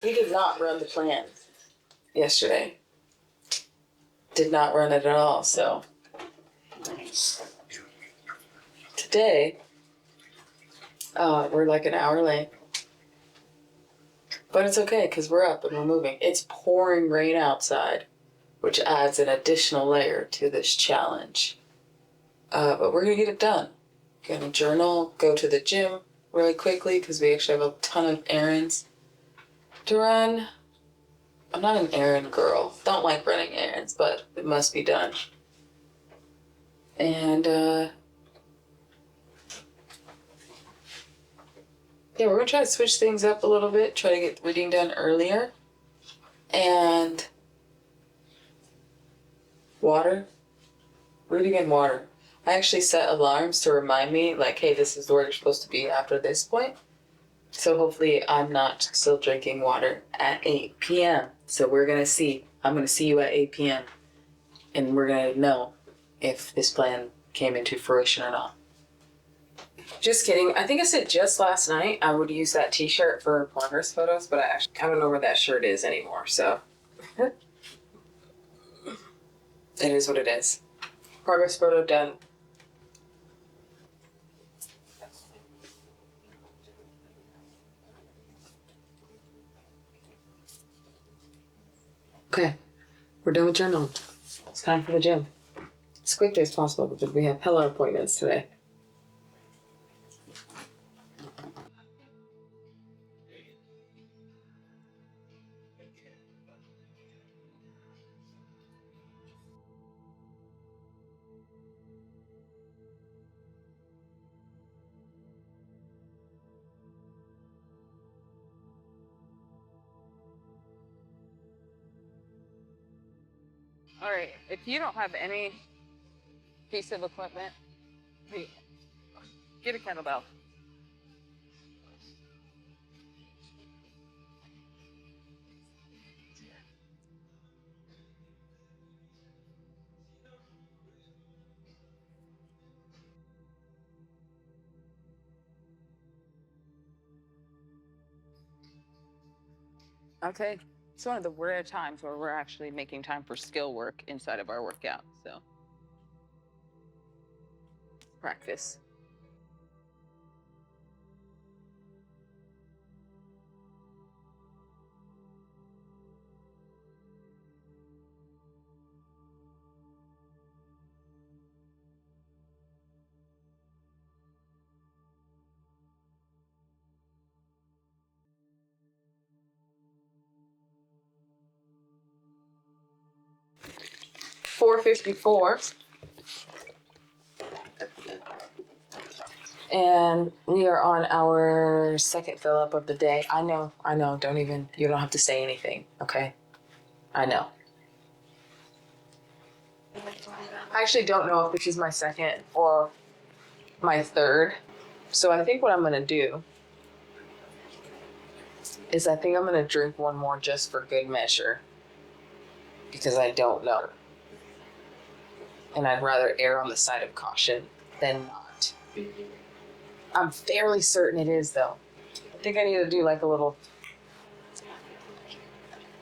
We did not run the plan yesterday. Did not run it at all, so. Today, we're like an hour late. But it's okay, because we're up and we're moving. It's pouring rain outside, which adds an additional layer to this challenge. But we're going to get it done. Going to journal, go to the gym really quickly, because we actually have a ton of errands to run. I'm not an errand girl. Don't like running errands, but it must be done. And, yeah, we're going to try to switch things up a little bit, try to get reading done earlier. And water. Reading and water. I actually set alarms to remind me, like, hey, this is where you're supposed to be after this point. So hopefully I'm not still drinking water at 8 p.m. So we're going to see. I'm going to see you at 8 p.m. And we're going to know if this plan came into fruition or not. Just kidding. I think I said just last night I would use that t-shirt for progress photos, but I don't know where that shirt is anymore, so. It is what it is. Progress photo done. Okay, we're done with journaling. It's time for the gym. As quickly as possible because we have hella appointments today. All right, if you don't have any piece of equipment, get a kettlebell. Okay, it's one of the rare times where we're actually making time for skill work inside of our workout, so. Practice. $454. And we are on our second fill up of the day. I know. You don't have to say anything, okay? I know. I actually don't know if this is my second or my third. So I think what I'm gonna do is I think I'm gonna drink one more just for good measure. Because I don't know. And I'd rather err on the side of caution than not. I'm fairly certain it is though. I think I need to do like a little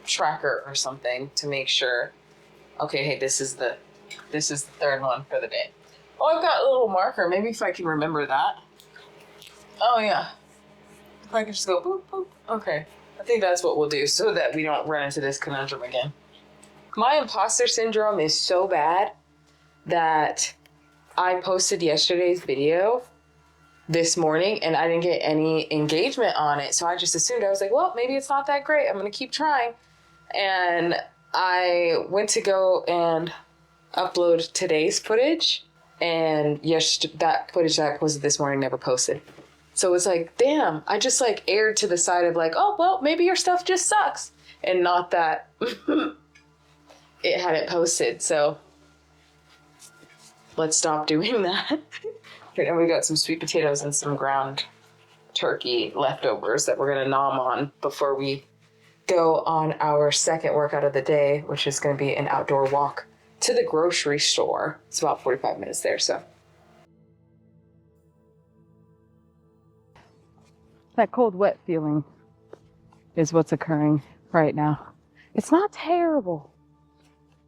tracker or something to make sure. Okay, hey, this is the third one for the day. Oh, I've got a little marker. Maybe if I can remember that. Oh yeah. If I can just go boop boop. Okay. I think that's what we'll do so that we don't run into this conundrum again. My imposter syndrome is so bad that I posted yesterday's video this morning and I didn't get any engagement on it. So I just assumed, I was like, well, maybe it's not that great. I'm going to keep trying. And I went to go and upload today's footage. And yes, that footage that I posted this morning never posted. So it's like, damn, I just like erred to the side of like, oh, well, maybe your stuff just sucks. And not that it hadn't posted. So let's stop doing that. And we got some sweet potatoes and some ground turkey leftovers that we're going to nom on before we go on our second workout of the day, which is going to be an outdoor walk to the grocery store. It's about 45 minutes there, so. That cold, wet feeling is what's occurring right now. It's not terrible.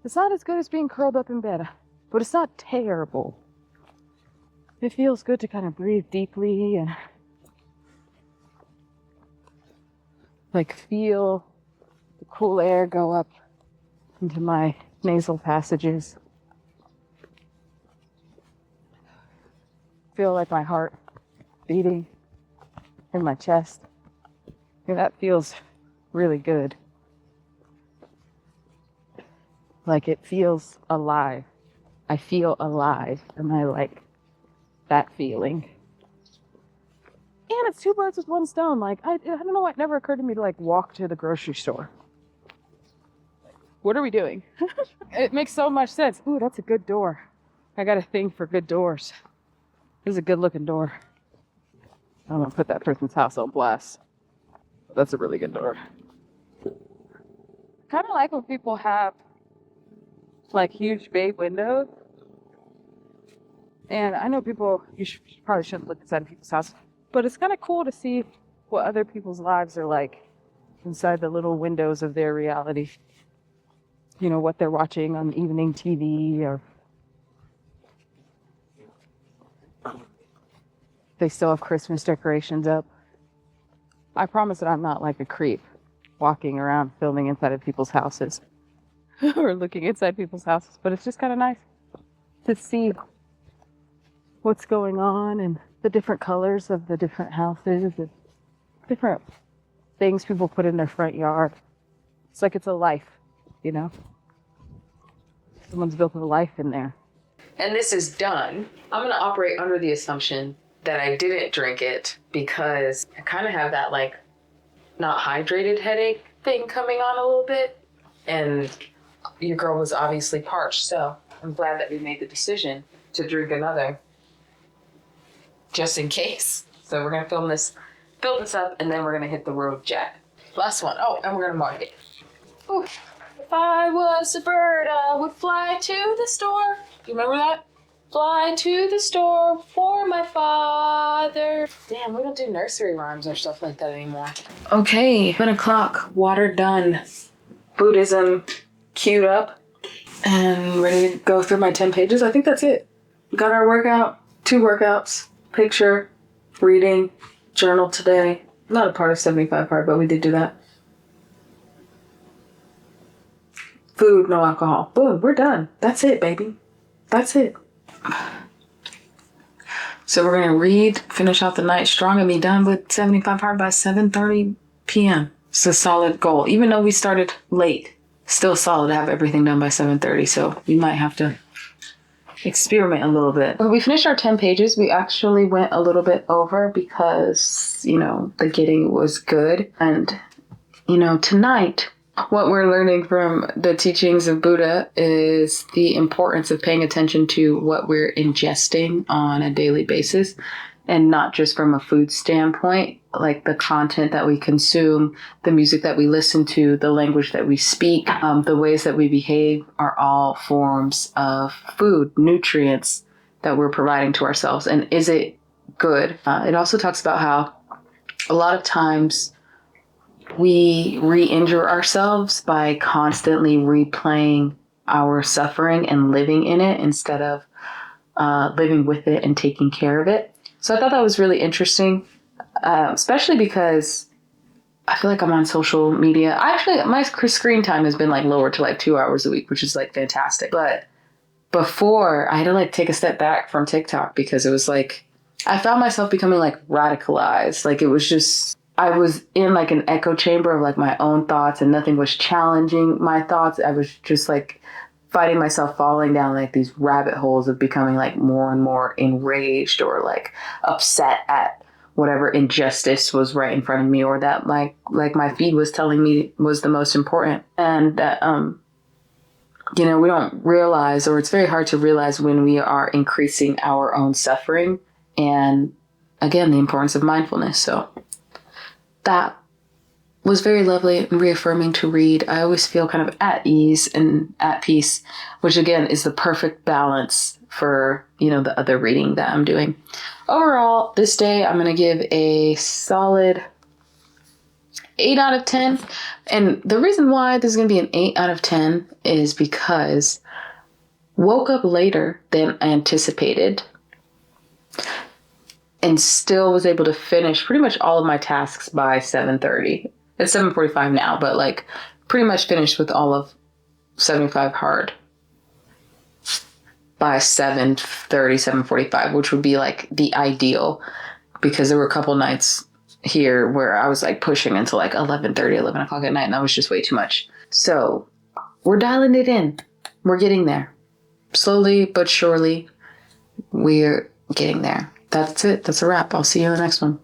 It's not as good as being curled up in bed, but it's not terrible. It feels good to kind of breathe deeply and like feel the cool air go up into my nasal passages. Feel like my heart beating in my chest. And that feels really good. Like it feels alive. I feel alive, and I like that feeling. And it's two birds with one stone. Like, I don't know, it never occurred to me to like walk to the grocery store. What are we doing? It makes so much sense. Ooh, that's a good door. I got a thing for good doors. This is a good looking door. I'm gonna put that person's house on blast. That's a really good door. Kind of like when people have like huge bay windows. And I know people, probably shouldn't look inside people's house, but it's kind of cool to see what other people's lives are like inside the little windows of their reality. You know, what they're watching on evening TV, or they still have Christmas decorations up. I promise that I'm not like a creep walking around filming inside of people's houses or looking inside people's houses, but it's just kind of nice to see what's going on and the different colors of the different houses and different things people put in their front yard. It's like it's a life, you know? Someone's built a life in there. And this is done. I'm going to operate under the assumption that I didn't drink it because I kind of have that like not hydrated headache thing coming on a little bit. And your girl was obviously parched, so I'm glad that we made the decision to drink another just in case. So we're going to fill this up, and then we're going to hit the road, Jack. Last one. Oh, and we're going to mark it. Ooh. If I was a bird, I would fly to the store. Do you remember that? Fly to the store for my father. Damn, we don't do nursery rhymes or stuff like that anymore. Okay, 7 o'clock, water done. Buddhism queued up and ready to go through my 10 pages. I think that's it. We got our workout, 2 workouts, picture, reading, journal today. Not a part of 75 part, but we did do that. Food, no alcohol. Boom, we're done. That's it, baby. That's it. So we're going to read, finish out the night strong, and be done with 75 part by 7:30 p.m. It's a solid goal. Even though we started late, still solid to have everything done by 7:30. So we might have to experiment a little bit. When we finished our 10 pages, we actually went a little bit over because, you know, the getting was good. And, you know, tonight, what we're learning from the teachings of Buddha is the importance of paying attention to what we're ingesting on a daily basis, and not just from a food standpoint, like the content that we consume, the music that we listen to, the language that we speak, the ways that we behave are all forms of food, nutrients that we're providing to ourselves. And is it good? It also talks about how a lot of times we re-injure ourselves by constantly replaying our suffering and living in it instead of living with it and taking care of it. So I thought that was really interesting, especially because I feel like I'm on social media. My screen time has been like lowered to like 2 hours a week, which is like fantastic. But before, I had to like take a step back from TikTok because it was like, I found myself becoming like radicalized. Like it was just, I was in like an echo chamber of like my own thoughts, and nothing was challenging my thoughts. I was just like fighting myself, falling down like these rabbit holes of becoming like more and more enraged or like upset at whatever injustice was right in front of me, or that like my feed was telling me was the most important. And that, you know, we don't realize, or it's very hard to realize when we are increasing our own suffering. And again, the importance of mindfulness. So that was very lovely and reaffirming to read. I always feel kind of at ease and at peace, which again is the perfect balance for, you know, the other reading that I'm doing. Overall, this day I'm going to give a solid 8 out of 10. And the reason why this is going to be an 8 out of 10 is because woke up later than anticipated and still was able to finish pretty much all of my tasks by 7:30. It's 7:45 now, but like pretty much finished with all of 75 hard by 7:30, 7:45, which would be like the ideal, because there were a couple nights here where I was like pushing until like 11:30, 11 o'clock at night, and that was just way too much. So we're dialing it in. We're getting there. Slowly but surely, we're getting there. That's it. That's a wrap. I'll see you in the next one.